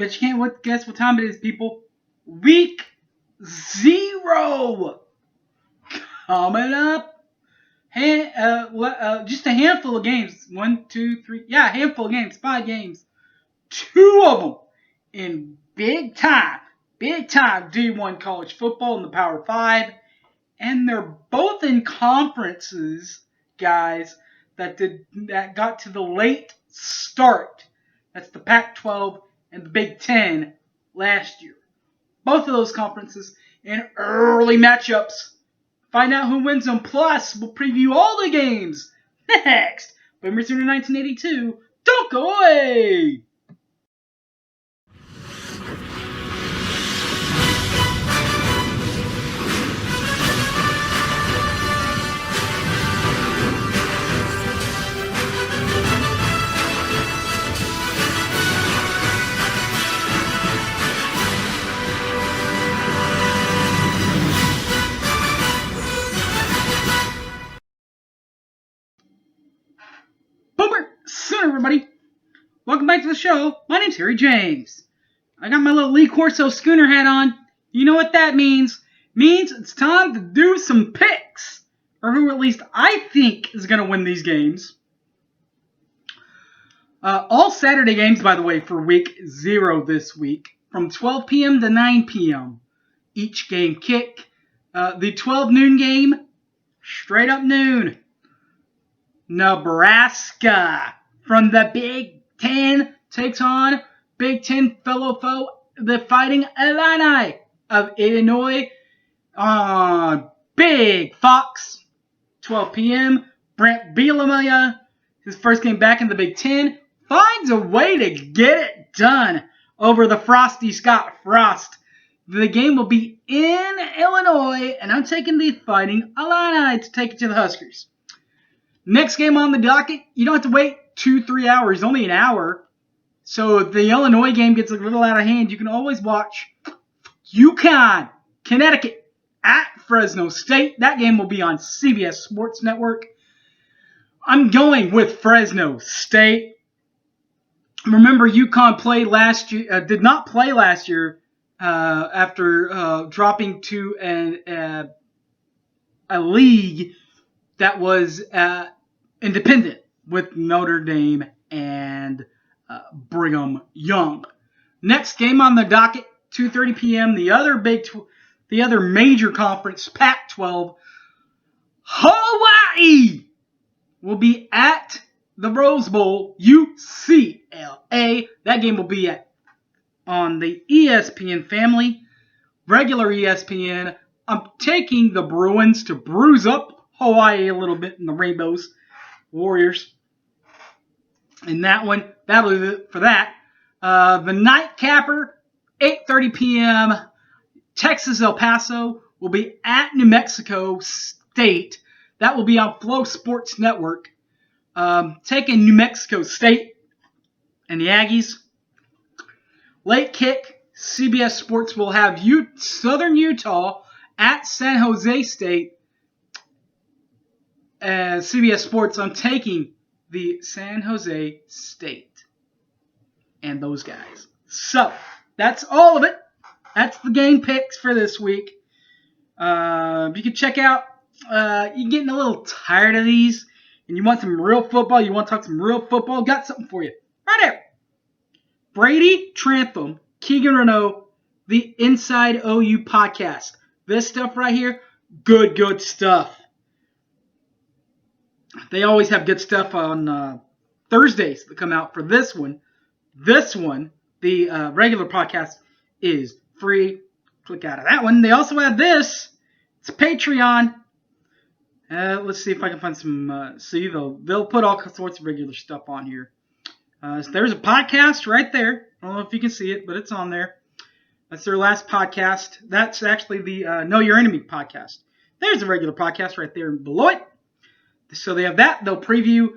But you can't guess what time it is, people. Week 0 coming up. Just a handful of games. 1, 2, 3. Yeah, a handful of games. 5 games. 2 of them in big time D1 college football in the Power 5. And they're both in conferences, guys, that got to the late start. That's the Pac-12 and the Big Ten last year. Both of those conferences in early matchups. Find out who wins them. Plus, we'll preview all the games next. Boomer Sooner 1982. Don't go away! Boomer Sooner, everybody. Welcome back to the show. My name's Harry James. I got my little Lee Corso Schooner hat on. You know what that means? Means it's time to do some picks. Or who at least I think is going to win these games. All Saturday games, by the way, for week 0 this week. From 12 p.m. to 9 p.m. Each game kick. The 12 noon game, straight up noon. Nebraska from the Big Ten takes on Big Ten fellow foe, the Fighting Illini of Illinois on Big Fox. 12 p.m. Brent Bielema, his first game back in the Big Ten, finds a way to get it done over the frosty Scott Frost. The game will be in Illinois, and I'm taking the Fighting Illini to take it to the Huskers. Next game on the docket, you don't have to wait 2-3 hours, only an hour. So if the Illinois game gets a little out of hand, you can always watch UConn, Connecticut at Fresno State. That game will be on CBS Sports Network. I'm going with Fresno State. Remember, UConn did not play last year after dropping to a league that was independent with Notre Dame and Brigham Young. Next game on the docket, 2:30 p.m. The other major conference, Pac-12, Hawaii will be at the Rose Bowl, UCLA. That game will be on the ESPN family, regular ESPN. I'm taking the Bruins to bruise up Hawaii a little bit in the Rainbows Warriors. In that one, that'll do it for that. The nightcapper, 8:30 p.m. Texas El Paso will be at New Mexico State. That will be on Flow Sports Network. Taking New Mexico State and the Aggies. Late kick, CBS Sports will have Southern Utah at San Jose State. CBS Sports, I'm taking the San Jose State and those guys. So, that's all of it. That's the game picks for this week. You can check out, you're getting a little tired of these, and you want some real football, you want to talk some real football, got something for you. Right there. Brady Trantham, Keegan Renault, the Inside OU podcast. This stuff right here, good stuff. They always have good stuff on Thursdays that come out for this one. This one, the regular podcast, is free. Click out of that one. They also have this. It's Patreon. Let's see if I can find some. See, they'll put all sorts of regular stuff on here. So there's a podcast right there. I don't know if you can see it, but it's on there. That's their last podcast. That's actually the Know Your Enemy podcast. There's a regular podcast right there below it. So they have that. They'll preview.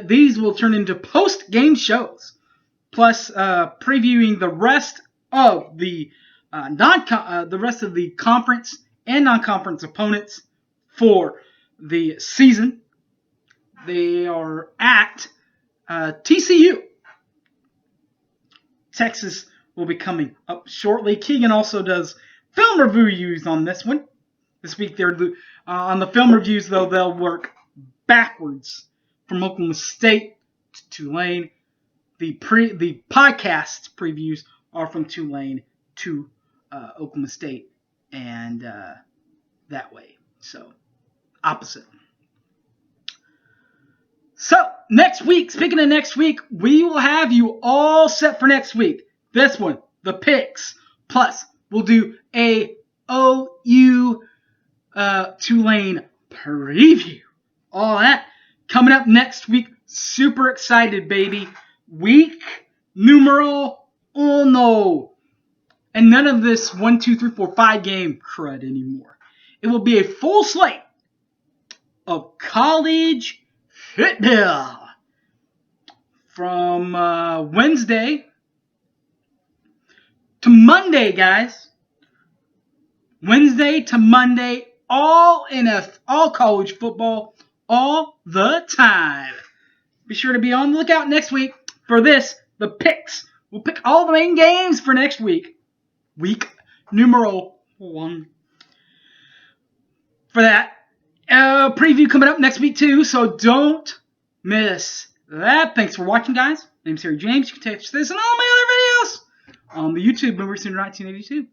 These will turn into post-game shows, plus previewing the rest of the rest of the conference and non-conference opponents for the season. They are at TCU. Texas will be coming up shortly. Keegan also does film reviews on this one. This week, they're on the film reviews, though, they'll work backwards from Oklahoma State to Tulane. The podcast previews are from Tulane to Oklahoma State, and that way. So, opposite. So, next week, speaking of next week, we will have you all set for next week. This one, the picks. Plus, we'll do a OU Tulane preview. All that coming up next week. Super excited, baby. Week numero uno. And none of this 1, 2, 3, 4, 5 game crud anymore. It will be a full slate of college football from Wednesday to Monday, guys. Wednesday to Monday, all college football, all the time. Be sure to be on the lookout next week for this, the picks. We'll pick all the main games for next week. Week numero 1. For that, preview coming up next week too, so don't miss that. Thanks for watching, guys. My name's Harry James. You can catch this and all my other videos on the YouTube Boomer Sooner 1982,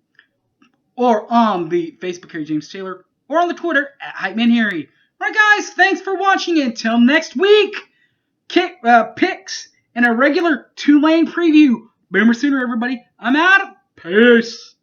or on the Facebook Harry James Taylor, or on the Twitter at Hypeman Harry. Alright, guys, thanks for watching. Until next week, picks and a regular Tulane preview. Boomer Sooner, everybody. I'm out. Peace.